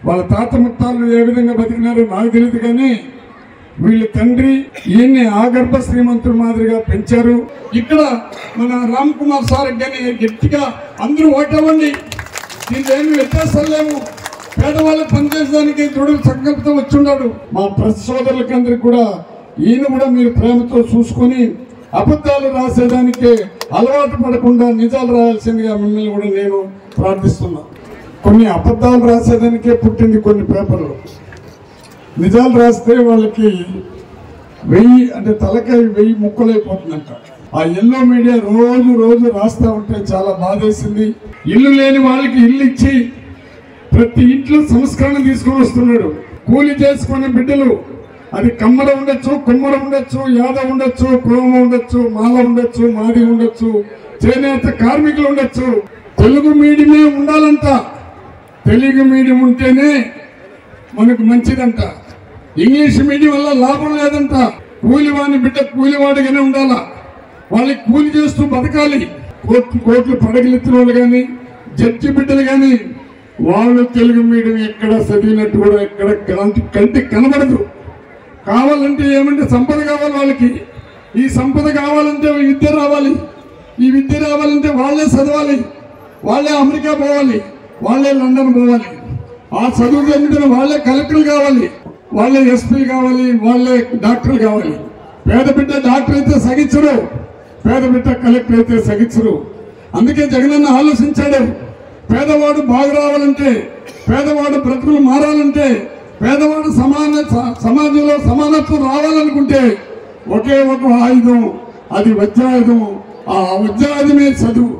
వాళ్ళ తాత ముత్తాలు ఏ విధంగా బతికినారో నాకు తెలియదు, కానీ వీళ్ళ తండ్రి ఈయన్ని ఆగర్భ శ్రీమంతుడు మాదిరిగా పెంచారు. ఇక్కడ మన రామ్ కుమార్ సార్ కానీ గట్టిగా అందరూ ఓటవండి. దీంట్లో ఏమి వ్యత్యాసాలు లేవు. పేదవాళ్ళకి పనిచేయడానికి దృఢ సంకల్పంతో వచ్చున్నాడు. మా ప్రెస్ సోదరులకి అందరికి కూడా ఈయన కూడా మీరు ప్రేమతో చూసుకొని అబద్ధాలు రాసేదానికి అలవాటు పడకుండా నిజాలు రాయాల్సిందిగా మిమ్మల్ని కూడా నేను ప్రార్థిస్తున్నా. కొన్ని అబద్ధాలు రాసేదానికే పుట్టింది కొన్ని పేపర్లు. నిజాలు రాస్తే వాళ్ళకి 1000 అంటే తలకాయ 1000 ముక్కలైపోతుందంట. ఆ ఎల్లో మీడియా రోజు రోజు రాస్తా ఉంటే చాలా బాధేసింది. ఇల్లు లేని వాళ్ళకి ఇల్లు ఇచ్చి ప్రతి ఇంట్లో సంస్కరణ తీసుకొని వస్తున్నాడు. కూలి చేసుకునే బిడ్డలు, అది కమ్మర ఉండొచ్చు, కుమ్మర ఉండొచ్చు, యాదవ్ ఉండొచ్చు, కురుమ ఉండొచ్చు, మాల ఉండొచ్చు, మాది ఉండొచ్చు, చేనేత కార్మికులు ఉండొచ్చు. తెలుగు మీడియమే ఉండాలంట. తెలుగు మీడియం ఉంటేనే మనకు మంచిదంట. ఇంగ్లీష్ మీడియం వల్ల లాభం లేదంట. కూలివాని బిడ్డ కూలివాడిగానే ఉండాలా. వాళ్ళకి కూలి చేస్తూ బతకాలి. కోట్లు పడగలెత్తిన వాళ్ళు కానీ, జడ్జి బిడ్డలు కానీ వాళ్ళు తెలుగు మీడియం ఎక్కడ చదివినట్టు కూడా ఎక్కడ కంటికి కనబడదు. కావాలంటే ఏమంటే సంపద కావాలి వాళ్ళకి. ఈ సంపద కావాలంటే విద్య రావాలి. ఈ విద్య రావాలంటే వాళ్ళే చదవాలి, వాళ్ళే అమెరికా పోవాలి, వాళ్ళే లండన్ పోవాలి. ఆ చదువు చదివిన వాళ్ళే కలెక్టర్లు కావాలి, వాళ్ళే ఎస్పీలు కావాలి, వాళ్ళే డాక్టర్లు కావాలి. పేద బిడ్డ డాక్టర్ అయితే సగించరు, పేద బిడ్డ కలెక్టర్ అయితే సగించరు. అందుకే జగనన్న ఆలోచించాడు. పేదవాడు బాగు రావాలంటే, పేదవాడు బ్రతుకులు మారాలంటే, పేదవాడు సమాజంలో సమానత్వం రావాలనుకుంటే ఒకే ఒక ఆయుధం, అది వజ్రాయుధం. ఆ వజ్రాయుధమే చదువు.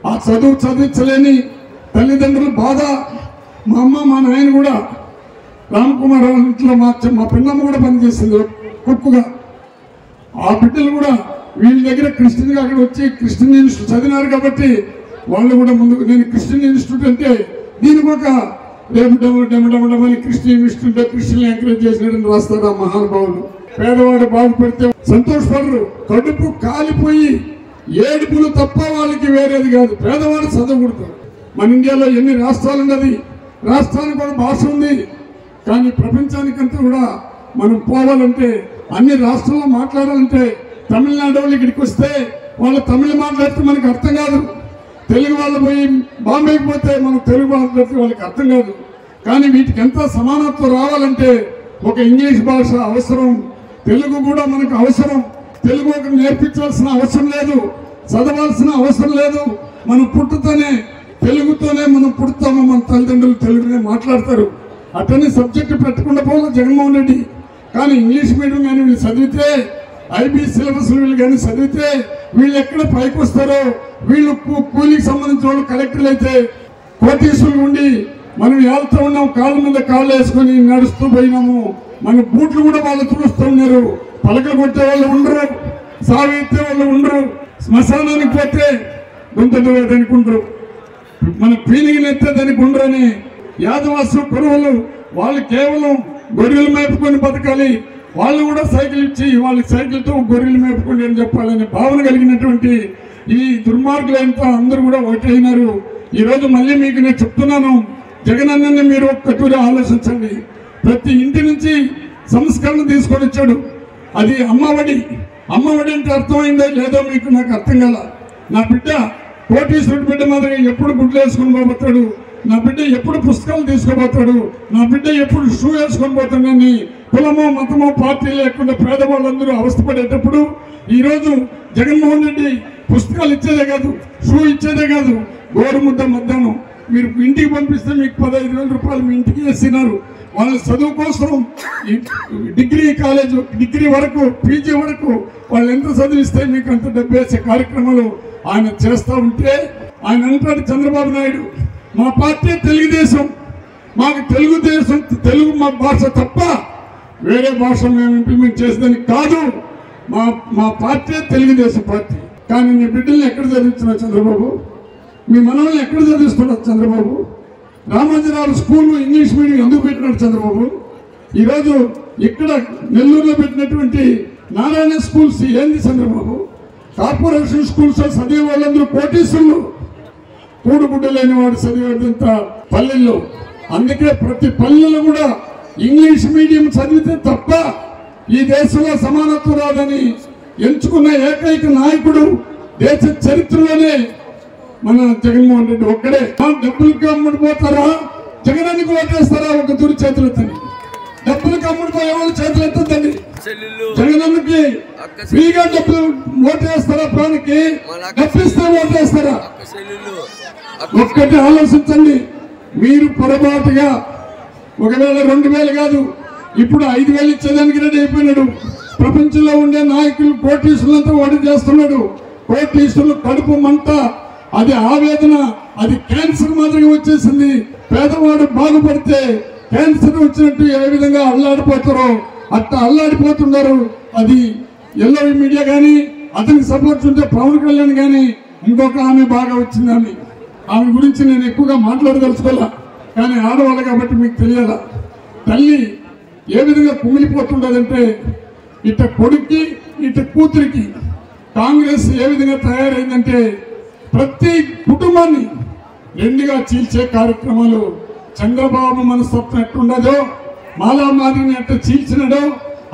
ఆ చదువు చదివించలేని తల్లిదండ్రుల బాధ. మా అమ్మ మా నాయన కూడా రామ్ కుమార్ ఇంట్లో మా పిన్నమ్మ కూడా పనిచేసింది కుక్కుగా. ఆ బిడ్డలు కూడా వీళ్ళ దగ్గర క్రిస్టియన్గా అక్కడ వచ్చి క్రిస్టియన్ ఇన్స్టిట్యూట్ చదివినారు కాబట్టి వాళ్ళు కూడా ముందుకు, నేను క్రిస్టియన్ ఇన్స్టిట్యూట్ అంటే దీనికి ఒక డెమడమని క్రిస్టియన్ ఇన్స్టిట్యూట్ క్రిస్టియన్ ఎంకరేజ్ చేసినాడని రాస్తాడు ఆ మహానుభావులు. పేదవాడు బాగుపడితే సంతోషపడరు. కడుపు కాలిపోయి ఏడుపులు తప్ప వాళ్ళకి వేరేది కాదు. పేదవాడు చదవకూడదు. మన ఇండియాలో ఎన్ని రాష్ట్రాలు ఉన్నది, రాష్ట్రానికి ఒక భాష ఉంది. కానీ ప్రపంచానికంతా కూడా మనం పోవాలంటే, అన్ని రాష్ట్రాల్లో మాట్లాడాలంటే తమిళనాడు వాళ్ళు ఇక్కడికి వస్తే వాళ్ళు తమిళ మాట్లాడితే మనకు అర్థం కాదు. తెలుగు వాళ్ళు పోయి బాంబేకి పోతే మనం తెలుగు మాట్లాడితే వాళ్ళకి అర్థం కాదు. కానీ వీటికి ఎంత సమానత్వం రావాలంటే ఒక ఇంగ్లీష్ భాష అవసరం, తెలుగు కూడా మనకు అవసరం. తెలుగు ఒకరు నేర్పించాల్సిన అవసరం లేదు, చదవాల్సిన అవసరం లేదు. మనం పుట్టుతోనే తెలుగుతోనే మనం పుడతాము. మన తల్లిదండ్రులు తెలుగునే మాట్లాడతారు. అట్లనే సబ్జెక్టు పెట్టకుండా పోవాలి జగన్మోహన్ రెడ్డి. కానీ ఇంగ్లీష్ మీడియం కానీ వీళ్ళు చదివితే, ఐబీ సిలబస్ వీళ్ళు కానీ చదివితే వీళ్ళు ఎక్కడ పైకి వస్తారో. వీళ్ళు కూలీకి సంబంధించిన వాళ్ళు కలెక్టర్లు అయితే కోటీశ్వరులు ఉండి మనం వెళ్తూ ఉన్నాం, కాళ్ళ మీద కాళ్ళు వేసుకొని నడుస్తూ పోయినాము. మన బూట్లు కూడా వాళ్ళు చూస్తూ ఉన్నారు. పలకలు కొట్టే వాళ్ళు ఉండరు, సాగెత్తే వాళ్ళు ఉండరు. శ్మశానానికి పోతే గుంతదానికి ఉండరు, మన పీలిగిని ఎత్తేదానికి ఉండరని యాదవాసు కురువులు వాళ్ళు కేవలం గొర్రెలు మేపుకొని బతకాలి. వాళ్ళు కూడా సైకిల్ ఇచ్చి వాళ్ళకి సైకిల్తో గొర్రెలు మేపుకోండి అని చెప్పాలని భావన కలిగినటువంటి ఈ దుర్మార్గులంతా అందరూ కూడా ఒకటైనారు. ఈరోజు మళ్ళీ మీకు నేను చెప్తున్నాను, జగనన్నని మీరు ఒక్కటూరి ఆలోచించండి. ప్రతి ఇంటి నుంచి సంస్కరణ తీసుకొని వచ్చాడు. అది అమ్మఒడి. అమ్మఒడి అంటే అర్థమైందో లేదో మీకు నాకు అర్థం కాల. నా బిడ్డ కోటీశ్వరుడి బిడ్డ మాదిరిగా ఎప్పుడు గుడ్లు వేసుకొని పోతాడు, నా బిడ్డ ఎప్పుడు పుస్తకాలు తీసుకోబోతాడు, నా బిడ్డ ఎప్పుడు షూ వేసుకొని పోతాడని కులమో మతమో పార్టీ లేకుండా పేదవాళ్ళందరూ అవస్థపడేటప్పుడు ఈరోజు జగన్మోహన్ రెడ్డి పుస్తకాలు ఇచ్చేదే కాదు, షూ ఇచ్చేదే కాదు, గోరుముద్ద మధ్యాహ్నం మీరు ఇంటికి పంపిస్తే మీకు 15,000 రూపాయలు మీ ఇంటికి వేస్తున్నారు. వాళ్ళ చదువు కోసం డిగ్రీ కాలేజ్, డిగ్రీ వరకు, పీజీ వరకు వాళ్ళు ఎంత చదివిస్తే మీకు అంత డబ్బు వేసే కార్యక్రమాలు ఆయన చేస్తూ ఉంటే ఆయన అంటాడు చంద్రబాబు నాయుడు, మా పార్టీ తెలుగుదేశం, మాకు తెలుగుదేశం తెలుగు మా భాష తప్ప వేరే భాష మేము ఇంప్లిమెంట్ చేసేదానికి కాదు, మా పార్టీ తెలుగుదేశం పార్టీ. కానీ నీ బిడ్డల్ని ఎక్కడ చదివిస్తున్నారు చంద్రబాబు? మీ మనల్ని ఎక్కడ చదివిస్తున్నారు Chandrababu? Ramaji Rao school English medium ఎందుకు పెట్టినాడు చంద్రబాబు? ఈరోజు ఇక్కడ నెల్లూరులో పెట్టినటువంటి నారాయణ స్కూల్స్ ఏంది చంద్రబాబు? కార్పొరేషన్ స్కూల్స్ చదివే వాళ్ళందరూ కోటీశ్వరులు. కూడుగుడ్డ లేని వాడు చదివేదంత పల్లెల్లో అందుకే ప్రతి పల్లెలో కూడా ఇంగ్లీష్ మీడియం చదివితే తప్ప ఈ దేశంలో సమానత్వం రాదని ఎంచుకున్న ఏకైక నాయకుడు దేశ చరిత్రలోనే మన జగన్మోహన్ రెడ్డి ఒక్కడే. డబ్బులకి అమ్ముడిపోతారా, జగనానికి ఓటేస్తారా? ఒక దూరి చేతులు ఎత్తండి. డబ్బులకు అమ్ముడిపోయే వాళ్ళు చేతులు ఎత్తద్దండి. జగనానికి ఫ్రీగా డబ్బులు ఓటేస్తారా? ప్రాణికి డబ్బిస్తే ఓటేస్తారా? ఒక్కటి ఆలోచించండి. మీరు పొరపాటుగా ఒకవేళ 2000 కాదు, ఇప్పుడు 5000 ఇచ్చేదానికి రెడీ అయిపోయినాడు. ప్రపంచంలో ఉండే నాయకులు కోటీశ్వరులంతా ఓటు చేస్తున్నాడు. కోటీశ్వరులు కడుపు మంట, అది ఆవేదన, అది క్యాన్సర్ మాదిరిగా వచ్చేసింది. పేదవాడు బాగుపడితే క్యాన్సర్ వచ్చినట్టు ఏ విధంగా అల్లాడిపోతారో అట్లా అల్లాడిపోతున్నారు. అది ఎల్లో మీడియా కానీ, అతనికి సపోర్ట్ ఉంటే పవన్ కళ్యాణ్ కానీ, ఇంకొక ఆమె బాగా వచ్చింది. ఆమె గురించి నేను ఎక్కువగా మాట్లాడదలుచుకోలే, కానీ ఆడవాళ్ళు కాబట్టి మీకు తెలియాలా. తల్లి ఏ విధంగా కుమిలిపోతుండదంటే, ఇట కొడుక్కి ఇట కూతురికి కాంగ్రెస్ ఏ విధంగా తయారైందంటే ప్రతి కుటుంబాన్ని రెండుగా చీల్చే కార్యక్రమాలు. చంద్రబాబు మనస్తత్వం ఎట్టుండదో, మాలామాదిని ఎట్ట చీల్చినడో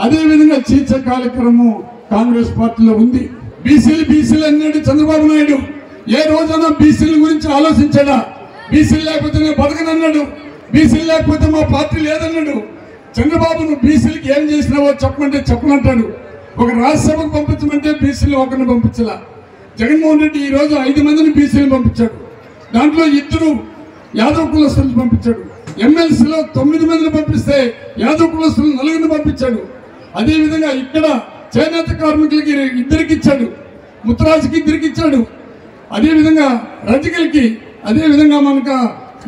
అదే విధంగా చీల్చే కార్యక్రమం కాంగ్రెస్ పార్టీలో ఉంది. బీసీలు అన్నాడు చంద్రబాబు నాయుడు. ఏ రోజైనా బీసీల గురించి ఆలోచించాడా? బీసీలు లేకపోతే నేను బతకనన్నాడు. బీసీలు లేకపోతే మా పార్టీ లేదన్నాడు. చంద్రబాబు నువ్వు బీసీలకి ఏం చేసినావో చెప్పమంటే చెప్పనంటాడు. ఒక రాజ్యసభకు పంపించమంటే బీసీలు ఒకరిని పంపించలా. జగన్మోహన్ రెడ్డి ఈ రోజు 5 మందిని బీసీలు పంపించాడు. దాంట్లో 2 యాదవ్ కులస్తులను పంపించాడు. ఎమ్మెల్సీలో 9 మందిని పంపిస్తే యాదవ్ కులస్తులు 4 పంపించాడు. అదేవిధంగా ఇక్కడ చేనేత కార్మికులకి 2 ఇచ్చాడు, ముత్తరాజుకి 2 ఇచ్చాడు. అదేవిధంగా రజకులకి, అదేవిధంగా మనకు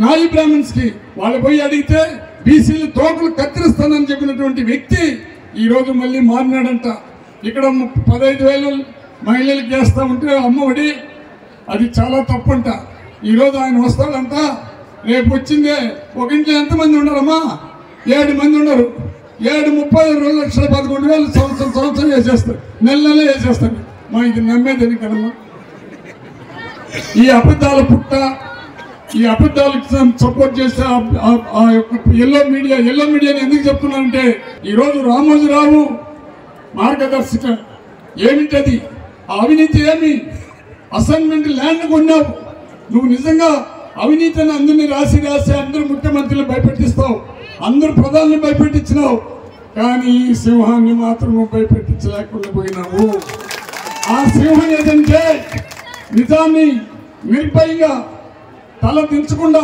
నాయి బ్రాహ్మణ్స్కి వాళ్ళు పోయి అడిగితే బీసీలు తోకలు కత్తిరిస్తానని చెప్పినటువంటి వ్యక్తి ఈరోజు మళ్ళీ మారినాడంట. ఇక్కడ 15,000 మహిళలకు చేస్తా ఉంటే అమ్మఒడి, అది చాలా తప్పంట. ఈరోజు ఆయన వస్తాడంట. రేపు వచ్చిందే ఒక ఇంట్లో ఎంతమంది ఉన్నారమ్మా? 7 మంది ఉన్నారు. 7,32,11,000 సంవత్సరం వేసేస్తారు, నెల వేసేస్తారు. మా ఇది నమ్మేదని కదమ్మా. ఈ అబద్ధాల పుట్ట, ఈ అబద్ధాలకు సపోర్ట్ చేస్తే ఆ యొక్క ఎల్లో మీడియాని ఎందుకు చెప్తున్నానంటే, ఈరోజు రామోజీరావు మార్గదర్శక ఏమిటది? అవినీతి ఏమి? అసైన్మెంట్ ల్యాండ్ కొన్నావు నువ్వు. నిజంగా అవినీతిని అందరినీ రాసి అందరు ముఖ్యమంత్రులు భయపెట్టిస్తావు, అందరు ప్రధానులు భయపెట్టించినావు, కానీ ఈ సింహాన్ని మాత్రం భయపెట్టించలేకుండా పోయినావు. ఆ సింహం ఏదంటే నిజాన్ని నిర్భయంగా తల దించకుండా,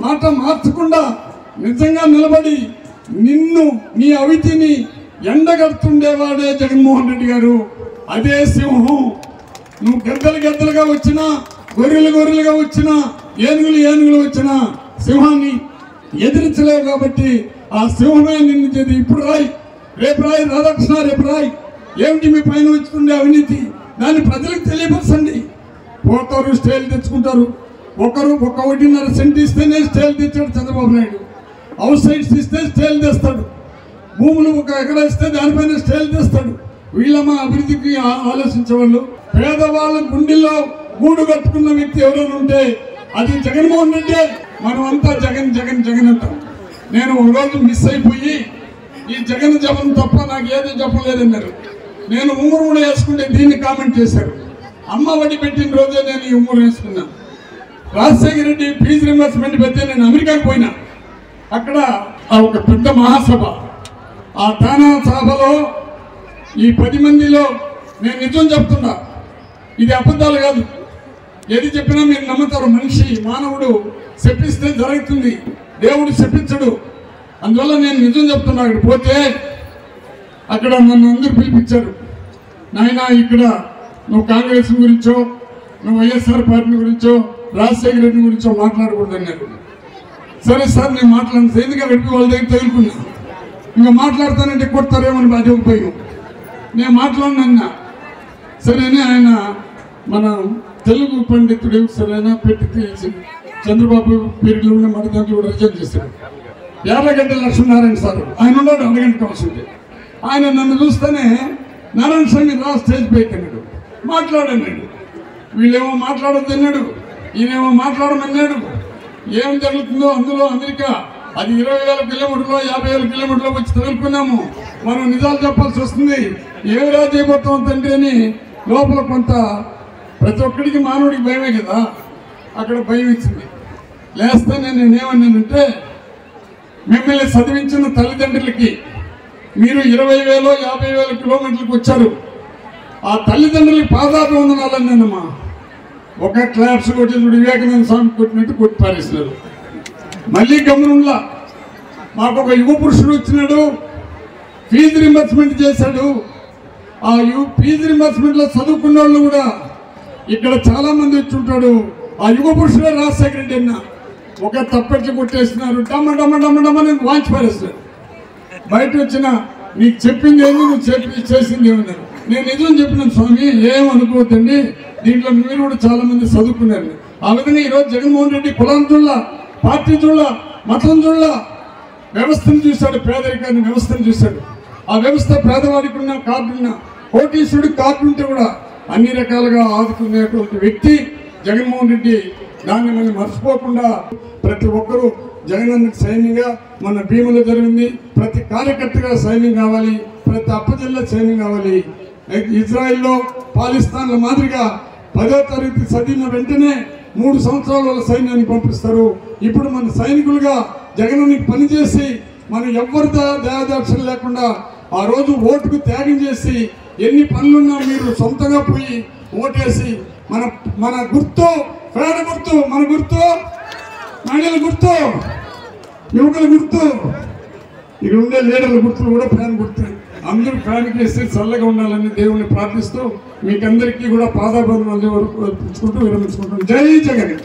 మాట మార్చకుండా నిజంగా నిలబడి నిన్ను నీ అవితిని ఎండగడుతుండేవాడే జగన్మోహన్ రెడ్డి గారు. అదే సింహం. నువ్వు గద్దలుగా వచ్చినా, గొర్రెలుగా వచ్చినా, ఏనుగులు వచ్చినా సింహాన్ని ఎదిరించలేవు. కాబట్టి ఆ సింహమే నిన్ను చేది. ఇప్పుడు రేపు రాధాకృష్ణ రేపు ఏమిటి మీ పైన వచ్చుకుండే అవినీతి? దాన్ని ప్రజలకు తెలియపరచండి. పోతారు, స్టేలు తెచ్చుకుంటారు. 1.5 సెంట్ ఇస్తేనే స్టేలు తెచ్చాడు చంద్రబాబు నాయుడు. అవుట్ సైడ్స్ ఇస్తే స్టేలు తెస్తాడు. భూములు 1 ఎకరా ఇస్తే దానిపైన స్టేలు తెస్తాడు. వీళ్ళమ్మ అభివృద్ధికి ఆలోచించేవాళ్ళు. పేదవాళ్ళ గుండెల్లో గూడు కట్టుకున్న వ్యక్తి ఎవరైనా ఉంటే అది జగన్మోహన్ రెడ్డి. మనం అంతా జగన్ అంటాం. నేను ఒక రోజు మిస్ అయిపోయి ఈ జగన్ జపం తప్ప నాకు ఏదో చెప్పలేదన్నారు. నేను ఉంగరం కూడా వేసుకుంటే దీన్ని కామెంట్ చేశారు. అమ్మ వడ్డీ పెట్టిన రోజే నేను ఈ ఉంగరం వేసుకున్నాను. రాజశేఖర రెడ్డి ఫీజు రింబర్స్మెంట్ పెడితే నేను అమెరికాకు పోయినా. అక్కడ ఒక పెద్ద మహాసభ, ఆ తానా సభలో ఈ 10 మందిలో నేను నిజం చెప్తున్నా, ఇది అబద్ధాలు కాదు. ఏది చెప్పినా మీరు నమ్ముతారు. మనిషి మానవుడు శపిస్తే జరుగుతుంది, దేవుడు శపించడు. అందువల్ల నేను నిజం చెప్తున్నా. అక్కడ పోతే అక్కడ నన్ను అందరూ పిలిపించారు. నాయన ఇక్కడ నువ్వు కాంగ్రెస్ గురించో, నువ్వు వైఎస్ఆర్ పార్టీ గురించో, రాజశేఖర రెడ్డి గురించో మాట్లాడకూడదు అన్నారు. సరే సార్ నేను మాట్లాడను. ఎందుకంటే రెడ్డి వాళ్ళ దగ్గర తగులుకున్నా. ఇంకా మాట్లాడతానంటే కొడతారేమని అది ఉపయోగం. నేను మాట్లాడినా సరేనే. ఆయన మన తెలుగు పండితుడు సరైన పెట్టి చంద్రబాబు పీరియడ్లో ఉన్న మన దాంట్లో కూడా రిజైన్ చేశాడు. యార్లగడ్డ లక్ష్మీనారాయణ సార్ ఆయన ఉన్నాడు. అడగండి అవసరం. ఆయన నన్ను చూస్తేనే నారాయణ స్వామి రా స్టేజ్ పైకి అన్నాడు, మాట్లాడన్నాడు. వీళ్ళేమో మాట్లాడొద్దు అన్నాడు, ఈయనేమో మాట్లాడమన్నాడు. ఏం జరుగుతుందో అందులో అమెరికా అది 20,000 కిలోమీటర్లు 50,000 కిలోమీటర్లు వచ్చి తగులుకున్నాము. మనం నిజాలు చెప్పాల్సి వస్తుంది. ఏమిరా చేయబోతాం తండ్రి అని లోపల కొంత ప్రతి ఒక్కడికి మానవుడికి భయమే కదా. అక్కడ భయం ఇచ్చింది. లేస్తానే నేనేమన్నానంటే, మిమ్మల్ని చదివించిన తల్లిదండ్రులకి మీరు 20,000 50,000 కిలోమీటర్లకు వచ్చారు. ఆ తల్లిదండ్రులకి పాదాభివందనాలన్నానమ్మా. ఒక క్లాప్స్ కొట్టి వివేకానంద స్వామి కొట్టినట్టు కొట్టి పారేసినారు. మళ్ళీ గమనంలా మాకు ఒక యువ పురుషుడు వచ్చినాడు, ఫీజు రింబర్స్మెంట్ చేశాడు. ఆ ఫీజు రింబర్స్మెంట్లో చదువుకున్న వాళ్ళు కూడా ఇక్కడ చాలా మంది వచ్చి ఉంటాడు. ఆ యువ పురుషుడే రాజశేఖర రెడ్డి అన్న. ఒక తప్పెట్లు కొట్టేస్తున్నారు, డమ్మ డమ్మ డమ్మ డమ్మని వాంచి పారేస్తారు. బయట వచ్చిన నీకు చెప్పింది ఏమి, నువ్వు చేసింది ఏమన్నారు. నేను నిజం చెప్పినాను స్వామి, ఏమనుకోవద్దండి, దీంట్లో మీరు కూడా చాలా మంది చదువుకున్నారు. ఆ విధంగా ఈరోజు జగన్మోహన్ రెడ్డి కులం చూడాల, పార్టీ చూడాల, మతం చూడాల, వ్యవస్థను చూశాడు, పేదరికాన్ని వ్యవస్థను చూశాడు. ఆ వ్యవస్థ పేదవాడికి ఉన్న కార్డున్న, కోటీశ్వరుడికి కార్డు ఉంటే కూడా అన్ని రకాలుగా ఆదుకునేటువంటి వ్యక్తి జగన్మోహన్ రెడ్డి. దాన్ని మనం మర్చిపోకుండా ప్రతి ఒక్కరూ జగనన్నకి సైన్యంగా, మన భీములో జరిగింది, ప్రతి కార్యకర్తగా సైన్యం కావాలి, ప్రతి అప్పజిల్లా సైన్యం కావాలి. ఇజ్రాయిల్లో పాలిస్తాన్ల మాదిరిగా 10వ తరగతి చదివిన వెంటనే 3 సంవత్సరాల వాళ్ళ సైన్యాన్ని పంపిస్తారు. ఇప్పుడు మన సైనికులుగా జగనన్నకి పనిచేసి మనం ఎవరితో దయాదాక్షలు లేకుండా ఆ రోజు ఓటుకు త్యాగం చేసి ఎన్ని పనులున్నా మీరు సొంతంగా పోయి ఓటేసి మన గుర్తు పేద గుర్తు, మన గుర్తు మహిళల గుర్తు, యువకుల గుర్తు, ఇక్కడ ఉండే లీడర్ల గుర్తులు కూడా ఫ్యాన్ గుర్తు. అందరూ ఫ్యాన్కి వేస్తే చల్లగా ఉండాలని దేవుణ్ణి ప్రార్థిస్తూ మీకందరికీ కూడా పాదాబంధనాలు అర్పించుకుంటూ విరమించుకుంటాం. జై జగన్.